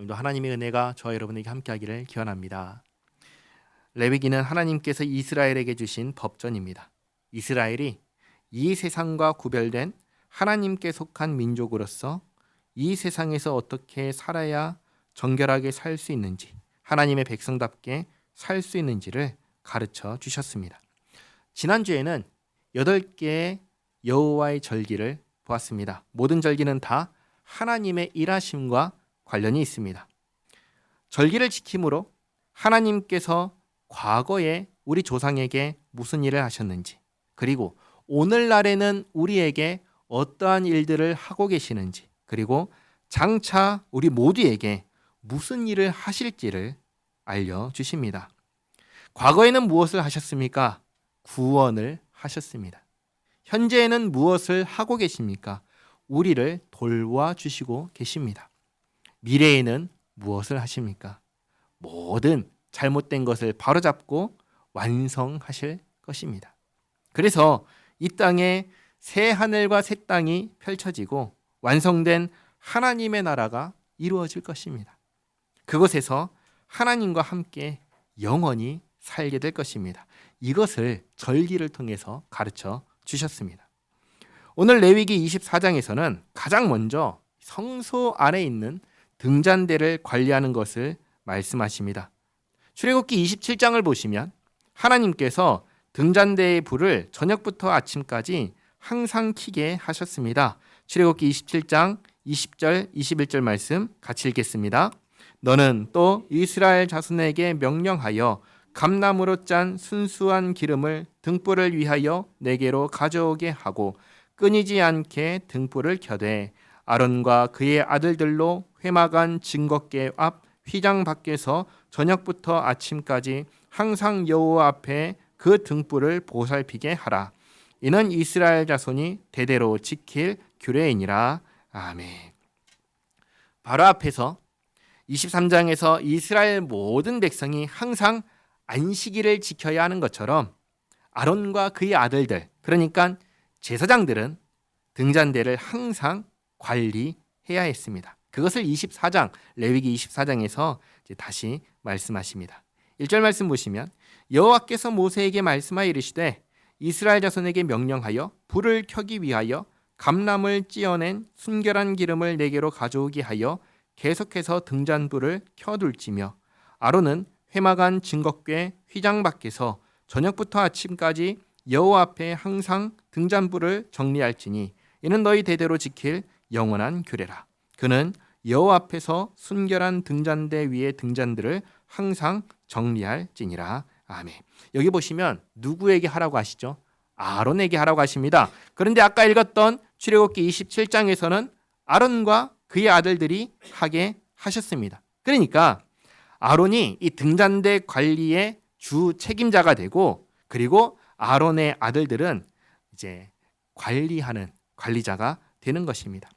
오늘도 하나님의 은혜가 저와 여러분에게 함께하기를 기원합니다. 레위기는 하나님께서 이스라엘에게 주신 법전입니다. 이스라엘이 이 세상과 구별된 하나님께 속한 민족으로서 이 세상에서 어떻게 살아야 정결하게 살 수 있는지, 하나님의 백성답게 살 수 있는지를 가르쳐 주셨습니다. 지난주에는 8개의 여호와의 절기를 보았습니다. 모든 절기는 다 하나님의 일하심과 관련이 있습니다. 절기를 지킴으로 하나님께서 과거에 우리 조상에게 무슨 일을 하셨는지, 그리고 오늘날에는 우리에게 어떠한 일들을 하고 계시는지, 그리고 장차 우리 모두에게 무슨 일을 하실지를 알려주십니다. 과거에는 무엇을 하셨습니까? 구원을 하셨습니다. 현재에는 무엇을 하고 계십니까? 우리를 돌봐주시고 계십니다. 미래에는 무엇을 하십니까? 모든 잘못된 것을 바로잡고 완성하실 것입니다. 그래서 이 땅에 새 하늘과 새 땅이 펼쳐지고 완성된 하나님의 나라가 이루어질 것입니다. 그곳에서 하나님과 함께 영원히 살게 될 것입니다. 이것을 절기를 통해서 가르쳐 주셨습니다. 오늘 레위기 24장에서는 가장 먼저 성소 안에 있는 등잔대를 관리하는 것을 말씀하십니다. 출애굽기 27장을 보시면 하나님께서 등잔대의 불을 저녁부터 아침까지 항상 켜게 하셨습니다. 출애굽기 27장 20절 21절 말씀 같이 읽겠습니다. 너는 또 이스라엘 자손에게 명령하여 감나무로 짠 순수한 기름을 등불을 위하여 내게로 가져오게 하고 끊이지 않게 등불을 켜되 아론과 그의 아들들로 회막안 증거궤 앞 휘장 밖에서 저녁부터 아침까지 항상 여호와 앞에 그 등불을 보살피게 하라. 이는 이스라엘 자손이 대대로 지킬 규례이니라. 아멘. 바로 앞에서 23장에서 이스라엘 모든 백성이 항상 안식일을 지켜야 하는 것처럼 아론과 그의 아들들, 그러니까 제사장들은 등잔대를 항상 관리해야 했습니다. 그것을 24장, 레위기 24장에서 다시 말씀하십니다. 1절 말씀 보시면 여호와께서 모세에게 말씀하여 이르시되 이스라엘 자손에게 명령하여 불을 켜기 위하여 감람을 찧어낸 순결한 기름을 내게로 가져오게 하여 계속해서 등잔불을 켜둘지며 아론은 회막안 증거궤 휘장 밖에서 저녁부터 아침까지 여호와 앞에 항상 등잔불을 정리할지니 이는 너희 대대로 지킬 영원한 규례라. 그는 여호와 앞에서 순결한 등잔대 위의 등잔들을 항상 정리할지니라. 아멘. 여기 보시면 누구에게 하라고 하시죠? 아론에게 하라고 하십니다. 그런데 아까 읽었던 출애굽기 27장에서는 아론과 그의 아들들이 하게 하셨습니다. 그러니까 아론이 이 등잔대 관리의 주 책임자가 되고, 그리고 아론의 아들들은 이제 관리하는 관리자가 되는 것입니다.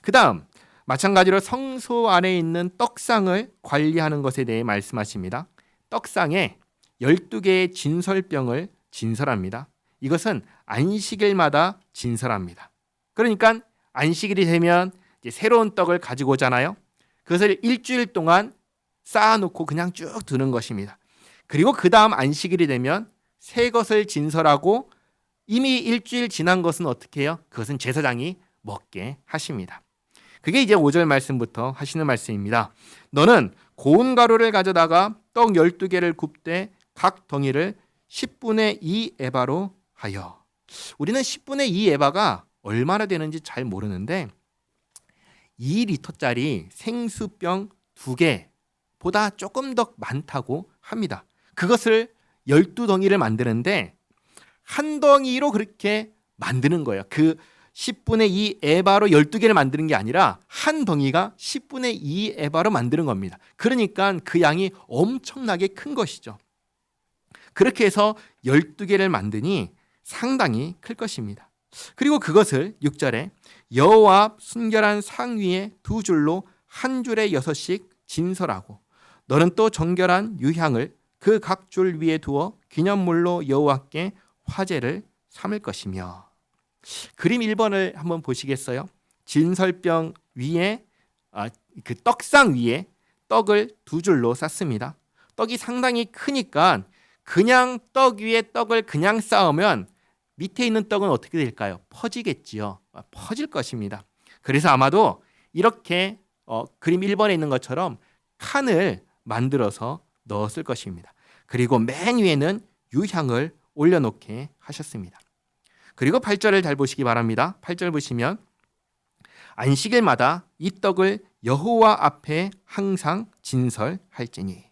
그 다음 마찬가지로 성소 안에 있는 떡상을 관리하는 것에 대해 말씀하십니다. 떡상에 12개의 진설병을 진설합니다. 이것은 안식일마다 진설합니다. 그러니까 안식일이 되면 이제 새로운 떡을 가지고 오잖아요. 그것을 일주일 동안 쌓아놓고 그냥 쭉 두는 것입니다. 그리고 그 다음 안식일이 되면 새 것을 진설하고 이미 일주일 지난 것은 어떻게 해요? 그것은 제사장이 먹게 하십니다. 그게 이제 5절 말씀부터 하시는 말씀입니다. 너는 고운 가루를 가져다가 떡 12개를 굽되 각 덩이를 10분의 2 에바로 하여. 우리는 10분의 2 에바가 얼마나 되는지 잘 모르는데 2리터짜리 생수병 2개보다 조금 더 많다고 합니다. 그것을 12덩이를 만드는데 한 덩이로 그렇게 만드는 거예요. 그 10분의 2 에바로 12개를 만드는 게 아니라 한 덩이가 10분의 2 에바로 만드는 겁니다. 그러니까 그 양이 엄청나게 큰 것이죠. 그렇게 해서 12개를 만드니 상당히 클 것입니다. 그리고 그것을 6절에 여호와 앞 순결한 상 위에 2줄로 한 줄에 6씩 진설하고 너는 또 정결한 유향을 그 각 줄 위에 두어 기념물로 여호와께 화제를 삼을 것이며. 그림 1번을 한번 보시겠어요? 진설병 위에 그 떡상 위에 떡을 두 줄로 쌌습니다. 떡이 상당히 크니까 그냥 떡 위에 떡을 그냥 쌓으면 밑에 있는 떡은 어떻게 될까요? 퍼지겠지요. 퍼질 것입니다. 그래서 아마도 이렇게 그림 1번에 있는 것처럼 칸을 만들어서 넣었을 것입니다. 그리고 맨 위에는 유향을 올려놓게 하셨습니다. 그리고 8절을 잘 보시기 바랍니다. 8절 보시면 안식일마다 이 떡을 여호와 앞에 항상 진설할지니.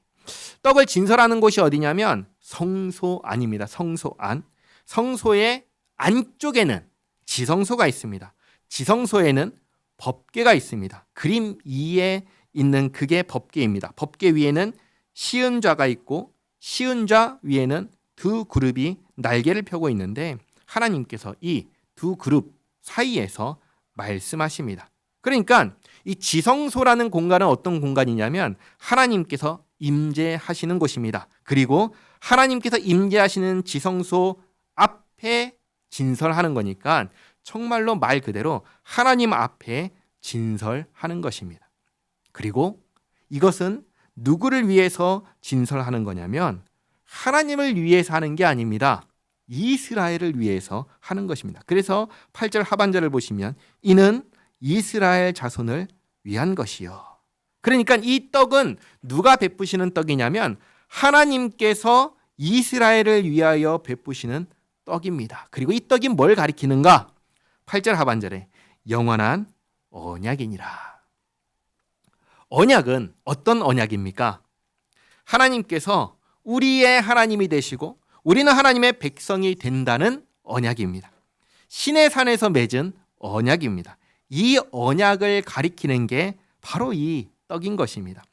떡을 진설하는 곳이 어디냐면 성소 안입니다. 성소 안. 성소의 안쪽에는 지성소가 있습니다. 지성소에는 법궤가 있습니다. 그림 2에 있는 그게 법궤입니다. 법궤 위에는 시은좌가 있고 시은좌 위에는 두 그룹이 날개를 펴고 있는데 하나님께서 이 두 그룹 사이에서 말씀하십니다. 그러니까 이 지성소라는 공간은 어떤 공간이냐면 하나님께서 임재하시는 곳입니다. 그리고 하나님께서 임재하시는 지성소 앞에 진설하는 거니까 정말로 말 그대로 하나님 앞에 진설하는 것입니다. 그리고 이것은 누구를 위해서 진설하는 거냐면 하나님을 위해서 하는 게 아닙니다. 이스라엘을 위해서 하는 것입니다. 그래서 8절 하반절을 보시면 이는 이스라엘 자손을 위한 것이요. 그러니까 이 떡은 누가 베푸시는 떡이냐면 하나님께서 이스라엘을 위하여 베푸시는 떡입니다. 그리고 이 떡이 뭘 가리키는가? 8절 하반절에 영원한 언약이니라. 언약은 어떤 언약입니까? 하나님께서 우리의 하나님이 되시고 우리는 하나님의 백성이 된다는 언약입니다. 신의 산에서 맺은 언약입니다. 이 언약을 가리키는 게 바로 이 떡인 것입니다.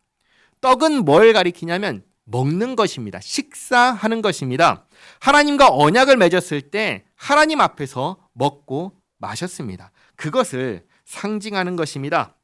떡은 뭘 가리키냐면 먹는 것입니다. 식사하는 것입니다. 하나님과 언약을 맺었을 때 하나님 앞에서 먹고 마셨습니다. 그것을 상징하는 것입니다.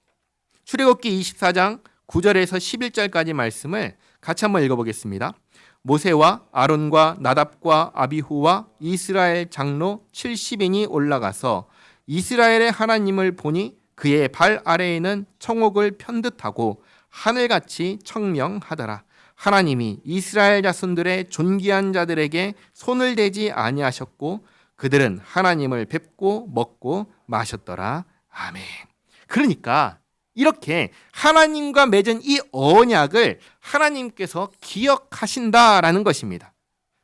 출애굽기 24장 9절에서 11절까지 말씀을 같이 한번 읽어보겠습니다. 모세와 아론과 나답과 아비후와 이스라엘 장로 70인이 올라가서 이스라엘의 하나님을 보니 그의 발 아래에는 청옥을 편듯하고 하늘같이 청명하더라. 하나님이 이스라엘 자손들의 존귀한 자들에게 손을 대지 아니하셨고 그들은 하나님을 뵙고 먹고 마셨더라. 아멘. 그러니까 이렇게 하나님과 맺은 이 언약을 하나님께서 기억하신다라는 것입니다.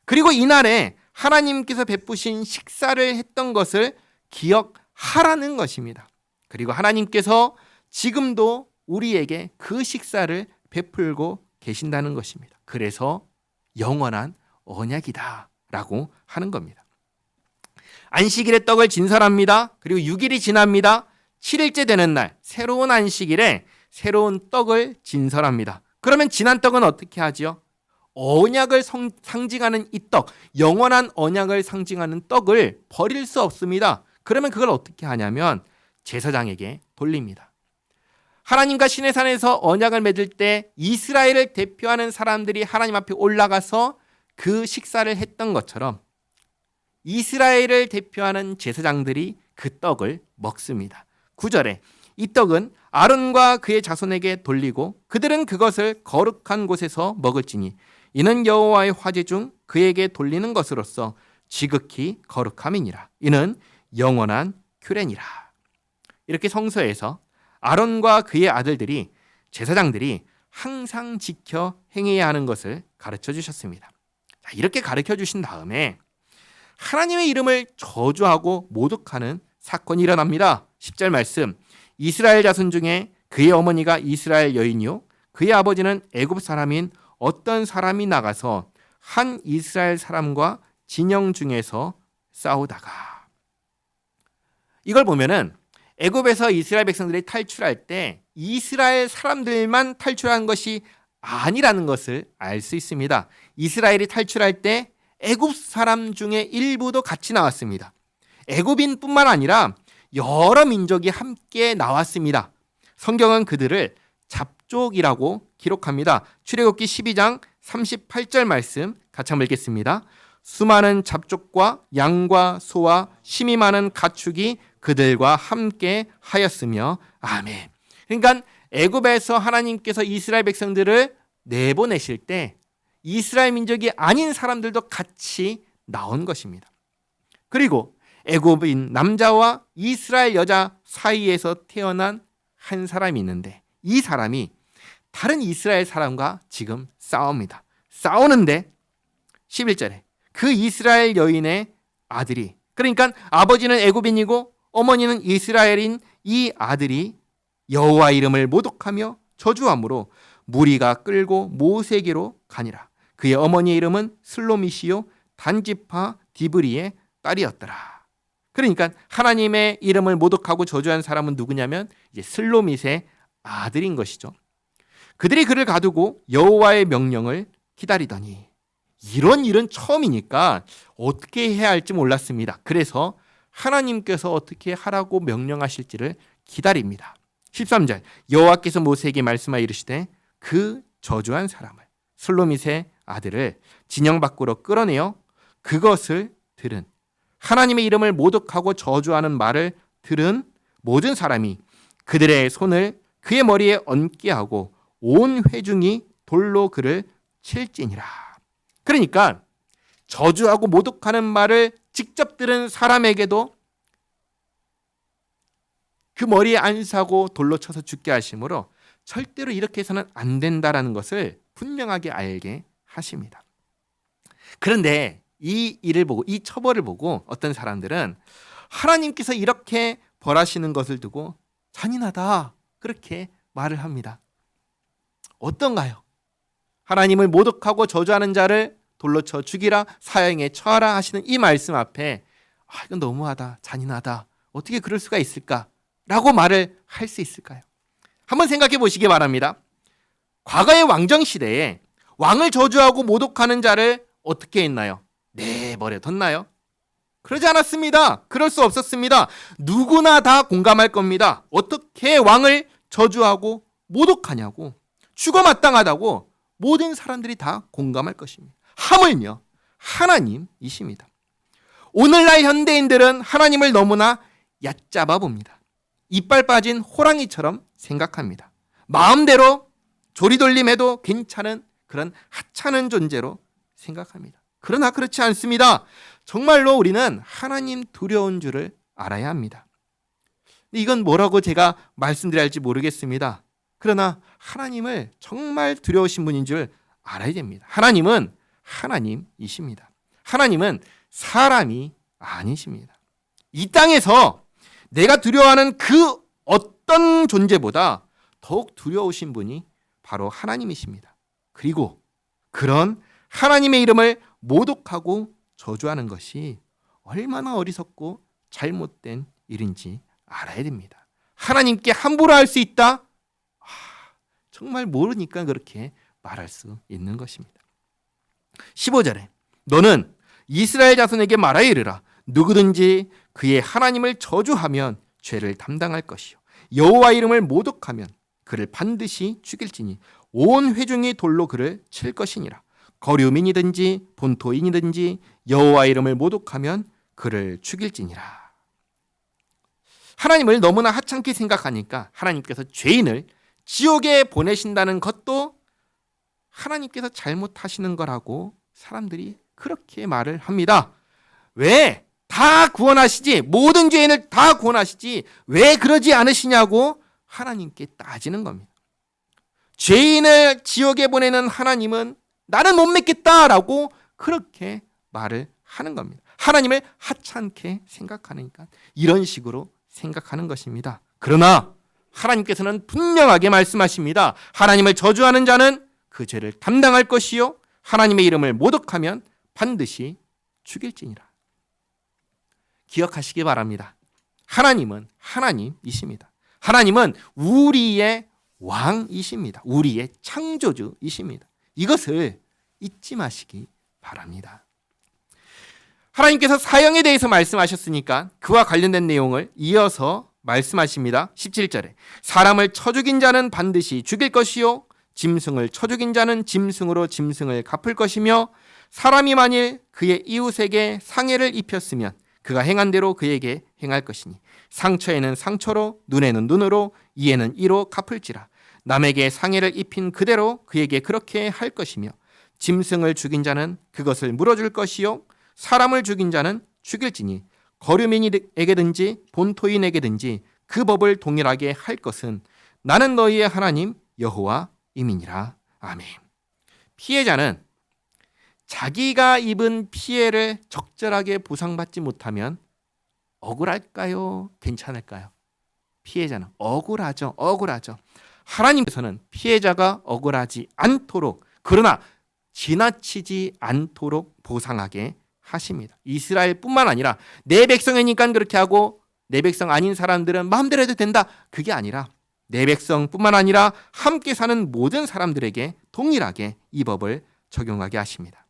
그리고 이날에 하나님께서 베푸신 식사를 했던 것을 기억하라는 것입니다. 그리고 하나님께서 지금도 우리에게 그 식사를 베풀고 계신다는 것입니다. 그래서 영원한 언약이다라고 하는 겁니다. 안식일에 떡을 진설합니다. 그리고 6일이 지납니다. 7일째 되는 날 새로운 안식일에 새로운 떡을 진설합니다. 그러면 지난 떡은 어떻게 하지요? 언약을 상징하는 이 떡, 영원한 언약을 상징하는 떡을 버릴 수 없습니다. 그러면 그걸 어떻게 하냐면 제사장에게 돌립니다. 하나님과 신의 산에서 언약을 맺을 때 이스라엘을 대표하는 사람들이 하나님 앞에 올라가서 그 식사를 했던 것처럼 이스라엘을 대표하는 제사장들이 그 떡을 먹습니다. 9절에 이 떡은 아론과 그의 자손에게 돌리고 그들은 그것을 거룩한 곳에서 먹을지니 이는 여호와의 화제 중 그에게 돌리는 것으로서 지극히 거룩함이니라. 이는 영원한 규례니라. 이렇게 성서에서 아론과 그의 아들들이 제사장들이 항상 지켜 행해야 하는 것을 가르쳐 주셨습니다. 이렇게 가르쳐 주신 다음에 하나님의 이름을 저주하고 모독하는 사건이 일어납니다. 10절 말씀. 이스라엘 자손 중에 그의 어머니가 이스라엘 여인이요 그의 아버지는 애굽 사람인 어떤 사람이 나가서 한 이스라엘 사람과 진영 중에서 싸우다가. 이걸 보면은 애굽에서 이스라엘 백성들이 탈출할 때 이스라엘 사람들만 탈출한 것이 아니라는 것을 알 수 있습니다. 이스라엘이 탈출할 때 애굽 사람 중에 일부도 같이 나왔습니다. 애굽인뿐만 아니라 여러 민족이 함께 나왔습니다. 성경은 그들을 잡족이라고 기록합니다. 출애굽기 12장 38절 말씀 같이 한번 읽겠습니다. 수많은 잡족과 양과 소와 심이 많은 가축이 그들과 함께 하였으며 아멘. 그러니까 애굽에서 하나님께서 이스라엘 백성들을 내보내실 때 이스라엘 민족이 아닌 사람들도 같이 나온 것입니다. 그리고 애굽인 남자와 이스라엘 여자 사이에서 태어난 한 사람이 있는데 이 사람이 다른 이스라엘 사람과 지금 싸웁니다. 싸우는데 11절에 그 이스라엘 여인의 아들이, 그러니까 아버지는 애굽인이고 어머니는 이스라엘인 이 아들이 여호와 이름을 모독하며 저주함으로 무리가 끌고 모세에게로 가니라. 그의 어머니의 이름은 슬로미시요 단지파 디브리의 딸이었더라. 그러니까 하나님의 이름을 모독하고 저주한 사람은 누구냐면 이제 슬로밋의 아들인 것이죠. 그들이 그를 가두고 여호와의 명령을 기다리더니, 이런 일은 처음이니까 어떻게 해야 할지 몰랐습니다. 그래서 하나님께서 어떻게 하라고 명령하실지를 기다립니다. 13절, 여호와께서 모세에게 말씀하여 이르시되 그 저주한 사람을, 슬로밋의 아들을 진영 밖으로 끌어내어 그것을 들은, 하나님의 이름을 모독하고 저주하는 말을 들은 모든 사람이 그들의 손을 그의 머리에 얹게 하고 온 회중이 돌로 그를 칠지니라. 그러니까 저주하고 모독하는 말을 직접 들은 사람에게도 그 머리에 안사고 돌로 쳐서 죽게 하심으로 절대로 이렇게 해서는 안 된다라는 것을 분명하게 알게 하십니다. 그런데 이 일을 보고, 이 처벌을 보고 어떤 사람들은 하나님께서 이렇게 벌하시는 것을 두고 잔인하다, 그렇게 말을 합니다. 어떤가요? 하나님을 모독하고 저주하는 자를 돌로 쳐 죽이라, 사형에 처하라 하시는 이 말씀 앞에 이건 너무하다, 잔인하다, 어떻게 그럴 수가 있을까? 라고 말을 할 수 있을까요? 한번 생각해 보시기 바랍니다. 과거의 왕정 시대에 왕을 저주하고 모독하는 자를 어떻게 했나요? 내버려뒀나요? 그러지 않았습니다. 그럴 수 없었습니다. 누구나 다 공감할 겁니다. 어떻게 왕을 저주하고 모독하냐고, 죽어 마땅하다고 모든 사람들이 다 공감할 것입니다. 하물며 하나님이십니다. 오늘날 현대인들은 하나님을 너무나 얕잡아 봅니다. 이빨 빠진 호랑이처럼 생각합니다. 마음대로 조리돌림해도 괜찮은 그런 하찮은 존재로 생각합니다. 그러나 그렇지 않습니다. 정말로 우리는 하나님 두려운 줄을 알아야 합니다. 이건 뭐라고 제가 말씀드려야 할지 모르겠습니다. 그러나 하나님을 정말 두려우신 분인 줄 알아야 됩니다. 하나님은 하나님이십니다. 하나님은 사람이 아니십니다. 이 땅에서 내가 두려워하는 그 어떤 존재보다 더욱 두려우신 분이 바로 하나님이십니다. 그리고 그런 하나님의 이름을 모독하고 저주하는 것이 얼마나 어리석고 잘못된 일인지 알아야 됩니다. 하나님께 함부로 할 수 있다? 정말 모르니까 그렇게 말할 수 있는 것입니다. 15절에 너는 이스라엘 자손에게 말하여 이르라. 누구든지 그의 하나님을 저주하면 죄를 담당할 것이요 여호와 이름을 모독하면 그를 반드시 죽일지니 온 회중이 돌로 그를 칠 것이니라. 거류민이든지 본토인이든지 여호와 이름을 모독하면 그를 죽일지니라. 하나님을 너무나 하찮게 생각하니까 하나님께서 죄인을 지옥에 보내신다는 것도 하나님께서 잘못하시는 거라고 사람들이 그렇게 말을 합니다. 왜? 다 구원하시지, 모든 죄인을 다 구원하시지 왜 그러지 않으시냐고 하나님께 따지는 겁니다. 죄인을 지옥에 보내는 하나님은 나는 못 믿겠다라고 그렇게 말을 하는 겁니다. 하나님을 하찮게 생각하니까 이런 식으로 생각하는 것입니다. 그러나 하나님께서는 분명하게 말씀하십니다. 하나님을 저주하는 자는 그 죄를 담당할 것이요 하나님의 이름을 모독하면 반드시 죽일지니라. 기억하시기 바랍니다. 하나님은 하나님이십니다. 하나님은 우리의 왕이십니다. 우리의 창조주이십니다. 이것을 잊지 마시기 바랍니다. 하나님께서 사형에 대해서 말씀하셨으니까 그와 관련된 내용을 이어서 말씀하십니다. 17절에 사람을 쳐 죽인 자는 반드시 죽일 것이요 짐승을 쳐 죽인 자는 짐승으로 짐승을 갚을 것이며 사람이 만일 그의 이웃에게 상해를 입혔으면 그가 행한 대로 그에게 행할 것이니 상처에는 상처로 눈에는 눈으로 이에는 이로 갚을지라. 남에게 상해를 입힌 그대로 그에게 그렇게 할 것이며 짐승을 죽인 자는 그것을 물어줄 것이요 사람을 죽인 자는 죽일지니 거류민에게든지 본토인에게든지 그 법을 동일하게 할 것은 나는 너희의 하나님 여호와임이니라. 아멘. 피해자는 자기가 입은 피해를 적절하게 보상받지 못하면 억울할까요? 괜찮을까요? 피해자는 억울하죠. 하나님께서는 피해자가 억울하지 않도록, 그러나 지나치지 않도록 보상하게 하십니다. 이스라엘뿐만 아니라 내 백성이니까 그렇게 하고 내 백성 아닌 사람들은 마음대로 해도 된다, 그게 아니라 내 백성뿐만 아니라 함께 사는 모든 사람들에게 동일하게 이 법을 적용하게 하십니다.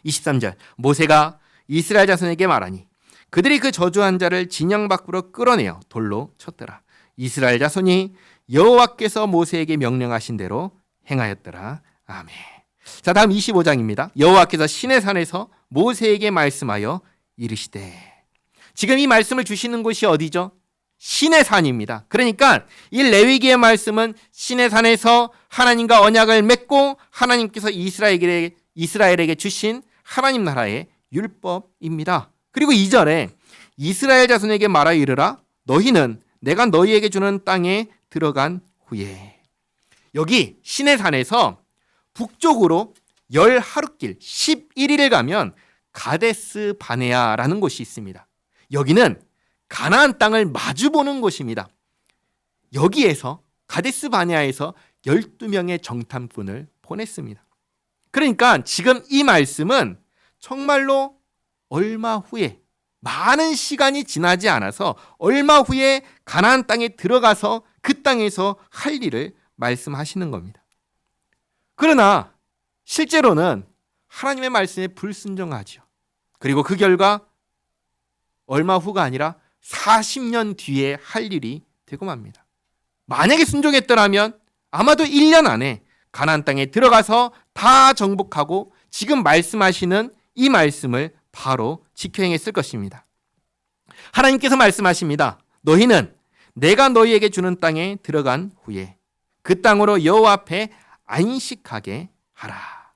23절, 모세가 이스라엘 자손에게 말하니 그들이 그 저주한 자를 진영 밖으로 끌어내어 돌로 쳤더라. 이스라엘 자손이 여호와께서 모세에게 명령하신 대로 행하였더라. 아멘. 자, 다음 25장입니다. 여호와께서 시내산에서 모세에게 말씀하여 이르시되. 지금 이 말씀을 주시는 곳이 어디죠? 시내산입니다. 그러니까 이 레위기의 말씀은 시내산에서 하나님과 언약을 맺고 하나님께서 이스라엘에게 주신 하나님 나라의 율법입니다. 그리고 2절에 이스라엘 자손에게 말하여 이르라 너희는 내가 너희에게 주는 땅에 들어간 후에. 여기 시내산에서 북쪽으로 열 하루길 11일을 가면 가데스 바네아라는 곳이 있습니다. 여기는 가나안 땅을 마주보는 곳입니다. 여기에서 가데스 바네아에서 12명의 정탐꾼을 보냈습니다. 그러니까 지금 이 말씀은 정말로 얼마 후에, 많은 시간이 지나지 않아서 얼마 후에 가나안 땅에 들어가서 그 땅에서 할 일을 말씀하시는 겁니다. 그러나 실제로는 하나님의 말씀에 불순종하죠. 그리고 그 결과 얼마 후가 아니라 40년 뒤에 할 일이 되고 맙니다. 만약에 순종했더라면 아마도 1년 안에 가나안 땅에 들어가서 다 정복하고 지금 말씀하시는 이 말씀을 바로 지켜 행했을 것입니다. 하나님께서 말씀하십니다. 너희는 내가 너희에게 주는 땅에 들어간 후에 그 땅으로 여호와 앞에 안식하게 하라.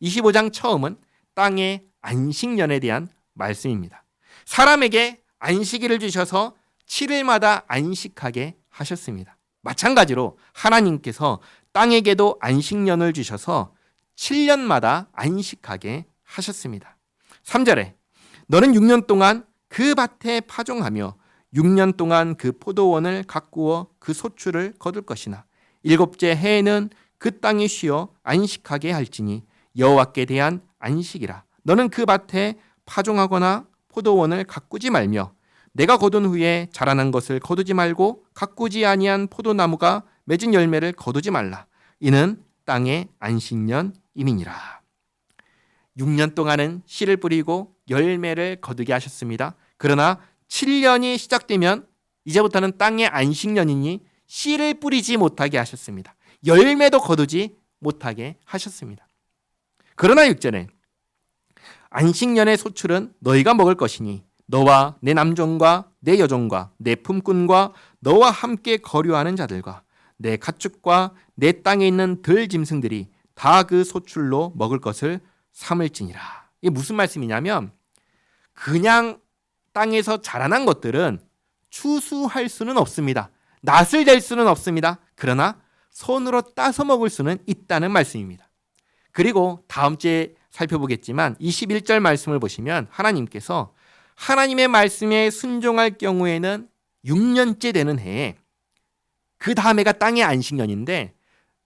25장 처음은 땅의 안식년에 대한 말씀입니다. 사람에게 안식일을 주셔서 7일마다 안식하게 하셨습니다. 마찬가지로 하나님께서 땅에게도 안식년을 주셔서 7년마다 안식하게 하셨습니다. 3절에 너는 6년 동안 그 밭에 파종하며 6년 동안 그 포도원을 가꾸어 그 소출을 거둘 것이나 7째 해에는 그 땅이 쉬어 안식하게 할지니 여호와께 대한 안식이라. 너는 그 밭에 파종하거나 포도원을 가꾸지 말며 내가 거둔 후에 자라난 것을 거두지 말고 가꾸지 아니한 포도나무가 맺은 열매를 거두지 말라. 이는 땅의 안식년임이니라. 6년 동안은 씨를 뿌리고 열매를 거두게 하셨습니다. 그러나 7년이 시작되면 이제부터는 땅의 안식년이니 씨를 뿌리지 못하게 하셨습니다. 열매도 거두지 못하게 하셨습니다. 그러나 6절에 안식년의 소출은 너희가 먹을 것이니 너와 내 남종과 내 여종과 내 품꾼과 너와 함께 거류하는 자들과 내 가축과 내 땅에 있는 들 짐승들이 다 그 소출로 먹을 것을 삼을지니라. 이게 무슨 말씀이냐면 그냥 땅에서 자라난 것들은 추수할 수는 없습니다. 낫을 댈 수는 없습니다. 그러나 손으로 따서 먹을 수는 있다는 말씀입니다. 그리고 다음 주에 살펴보겠지만 21절 말씀을 보시면 하나님께서 하나님의 말씀에 순종할 경우에는 6년째 되는 해에 그 다음 해가 땅의 안식년인데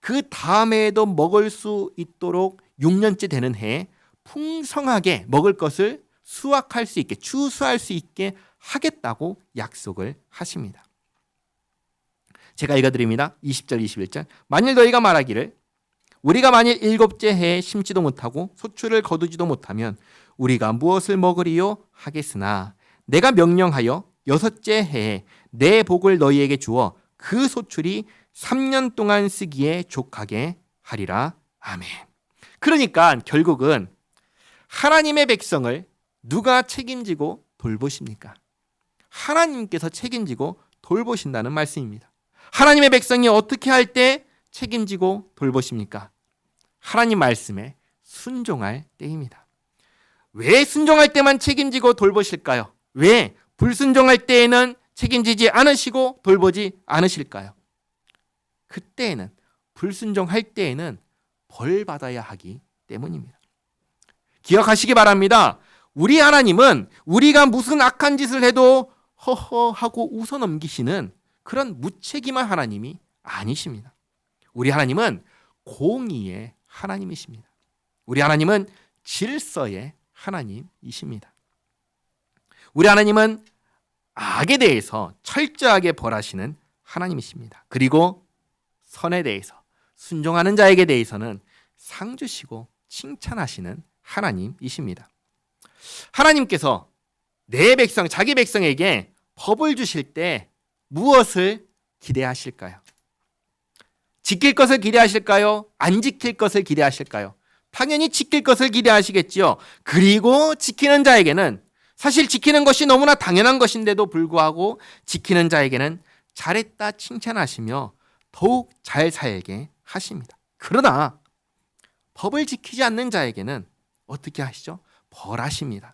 그 다음 해에도 먹을 수 있도록 6년째 되는 해에 풍성하게 먹을 것을 수확할 수 있게 추수할 수 있게 하겠다고 약속을 하십니다. 제가 읽어드립니다. 20절 21절 만일 너희가 말하기를 우리가 만일 7째 해에 심지도 못하고 소출을 거두지도 못하면 우리가 무엇을 먹으리요 하겠으나 내가 명령하여 6째 해에 내 복을 너희에게 주어 그 소출이 3년 동안 쓰기에 족하게 하리라. 아멘. 그러니까 결국은 하나님의 백성을 누가 책임지고 돌보십니까? 하나님께서 책임지고 돌보신다는 말씀입니다. 하나님의 백성이 어떻게 할 때 책임지고 돌보십니까? 하나님 말씀에 순종할 때입니다. 왜 순종할 때만 책임지고 돌보실까요? 왜 불순종할 때에는 책임지지 않으시고 돌보지 않으실까요? 그때에는, 불순종할 때에는 벌 받아야 하기 때문입니다. 기억하시기 바랍니다. 우리 하나님은 우리가 무슨 악한 짓을 해도 허허하고 웃어넘기시는 그런 무책임한 하나님이 아니십니다. 우리 하나님은 공의의 하나님이십니다. 우리 하나님은 질서의 하나님이십니다. 우리 하나님은 악에 대해서 철저하게 벌하시는 하나님이십니다. 그리고 선에 대해서, 순종하는 자에게 대해서는 상 주시고 칭찬하시는 하나님이십니다. 하나님께서 내 백성, 자기 백성에게 법을 주실 때 무엇을 기대하실까요? 지킬 것을 기대하실까요? 안 지킬 것을 기대하실까요? 당연히 지킬 것을 기대하시겠지요. 그리고 지키는 자에게는, 사실 지키는 것이 너무나 당연한 것인데도 불구하고 지키는 자에게는 잘했다 칭찬하시며 더욱 잘 살게 하십니다. 그러나 법을 지키지 않는 자에게는 어떻게 하시죠? 벌하십니다.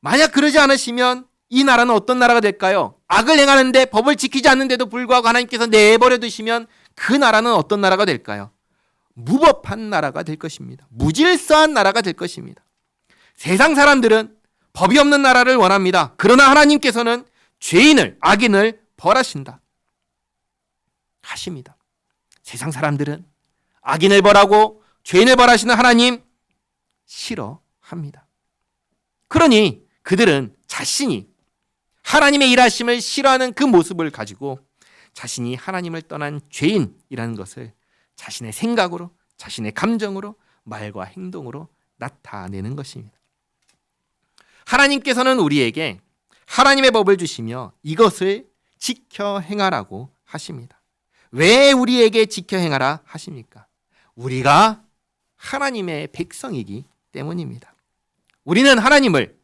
만약 그러지 않으시면 이 나라는 어떤 나라가 될까요? 악을 행하는데 법을 지키지 않는데도 불구하고 하나님께서 내버려 두시면 그 나라는 어떤 나라가 될까요? 무법한 나라가 될 것입니다. 무질서한 나라가 될 것입니다. 세상 사람들은 법이 없는 나라를 원합니다. 그러나 하나님께서는 죄인을, 악인을 벌하신다 하십니다. 세상 사람들은 악인을 벌하고 죄인을 벌하시는 하나님 싫어합니다. 그러니 그들은 자신이 하나님의 일하심을 싫어하는 그 모습을 가지고 자신이 하나님을 떠난 죄인이라는 것을 자신의 생각으로, 자신의 감정으로, 말과 행동으로 나타내는 것입니다. 하나님께서는 우리에게 하나님의 법을 주시며 이것을 지켜 행하라고 하십니다. 왜 우리에게 지켜 행하라 하십니까? 우리가 하나님의 백성이기 때문입니다. 우리는 하나님을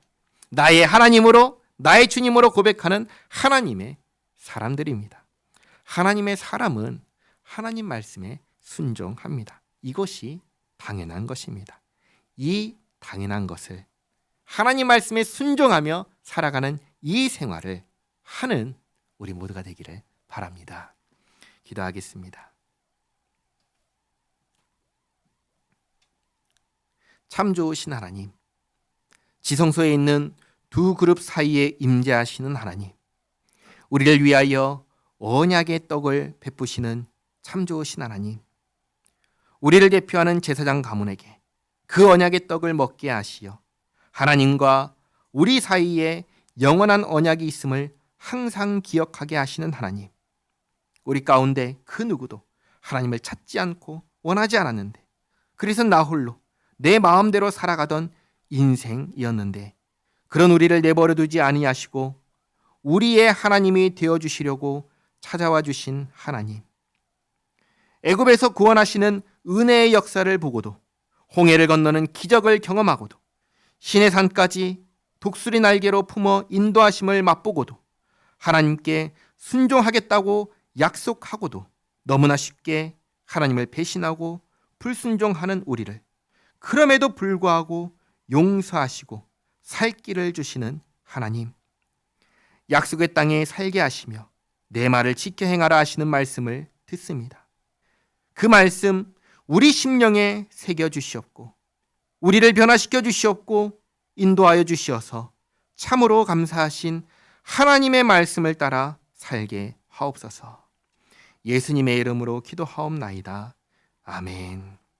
나의 하나님으로, 나의 주님으로 고백하는 하나님의 사람들입니다. 하나님의 사람은 하나님 말씀에 순종합니다. 이것이 당연한 것입니다. 이 당연한 것을, 하나님 말씀에 순종하며 살아가는 이 생활을 하는 우리 모두가 되기를 바랍니다. 기도하겠습니다. 참 좋으신 하나님, 지성소에 있는 두 그룹 사이에 임재하시는 하나님, 우리를 위하여 언약의 떡을 베푸시는 참 좋으신 하나님, 우리를 대표하는 제사장 가문에게 그 언약의 떡을 먹게 하시어 하나님과 우리 사이에 영원한 언약이 있음을 항상 기억하게 하시는 하나님, 우리 가운데 그 누구도 하나님을 찾지 않고 원하지 않았는데, 그래서 나 홀로 내 마음대로 살아가던 인생이었는데 그런 우리를 내버려 두지 아니하시고 우리의 하나님이 되어주시려고 찾아와 주신 하나님, 애굽에서 구원하시는 은혜의 역사를 보고도, 홍해를 건너는 기적을 경험하고도, 신의 산까지 독수리 날개로 품어 인도하심을 맛보고도, 하나님께 순종하겠다고 약속하고도 너무나 쉽게 하나님을 배신하고 불순종하는 우리를 그럼에도 불구하고 용서하시고 살 길을 주시는 하나님, 약속의 땅에 살게 하시며 내 말을 지켜 행하라 하시는 말씀을 듣습니다. 그 말씀 우리 심령에 새겨 주시옵고 우리를 변화시켜 주시옵고 인도하여 주시어서 참으로 감사하신 하나님의 말씀을 따라 살게 하옵소서. 예수님의 이름으로 기도하옵나이다. 아멘.